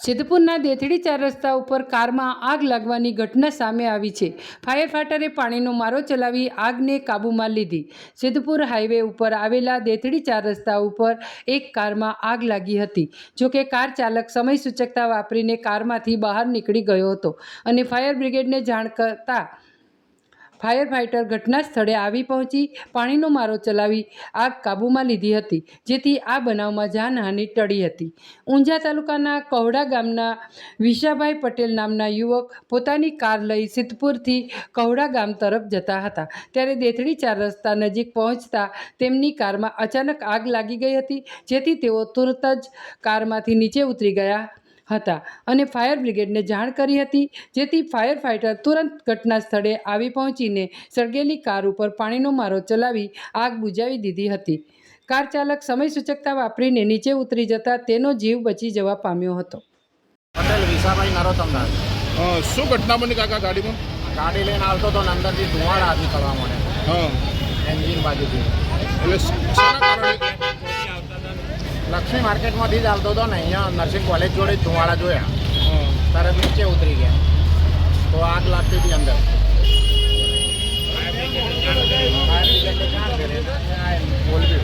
સિદ્ધપુરના દેથડી 4 રસ્તા ઉપર કારમાં આગ લાગવાની ઘટના સામે આવી છે। ફાયર ફાઈટરે પાણીનો મારો ચલાવી આગને કાબૂમાં લીધી। સિદ્ધપુર હાઈવે ઉપર આવેલા દેથડી 4 રસ્તા ઉપર એક કારમાં આગ લાગી હતી। જોકે કાર ચાલક સમય સૂચકતા વાપરીને કારમાંથી બહાર નીકળી ગયો હતો અને ફાયર બ્રિગેડને જાણ કરતા ફાયર ફાઈટર ઘટના સ્થળે આવી પહોંચી પાણીનો મારો ચલાવી આગ કાબૂમાં લીધી હતી, જેથી આ બનાવમાં જાનહાનિ ટળી હતી। ઊંઝા તાલુકાના કહોડા ગામના વિશાભાઈ પટેલ નામના યુવક પોતાની કાર લઈ સિદ્ધપુરથી કહોડા ગામ તરફ જતા હતા, ત્યારે દેથડી 4 રસ્તા નજીક પહોંચતા તેમની કારમાં અચાનક આગ લાગી ગઈ હતી, જેથી તેઓ તુરત જ કારમાંથી નીચે ઉતરી ગયા હતા અને ફાયર બ્રિગેડને જાણ કરી હતી, જેથી ફાયર ફાઈટર તુરંત ઘટના સ્થળે આવી પહોંચીને સળગેલી કાર ઉપર પાણીનો મારો ચલાવી આગ બુઝાવી દીધી હતી। કાર ચાલક સમય સૂચકતા વાપરીને નીચે ઉતરી જતા તેનો જીવ બચી જવા પામ્યો હતો। પટેલ વિશાભાઈ નરોત્તમદાસ શું ઘટના બની કાકા ગાડીમાં? ગાડી લઈને આવતો તો ને અંદરથી ધુમાડા નીકળવા મળે હા, એન્જિન બાજુથી। એટલે શેના કારણે? લક્ષ્મી માર્કેટમાંથી જ આવતો હતો ને, અહીંયા નર્સિંગ કોલેજ જોડે જ ધુમાડા જોયા, હા, તરત નીચે ઉતરી ગયા તો આગ લાગતી હતી અંદર। ફાયર બ્રિગેડને જાણ કરી, બોલવી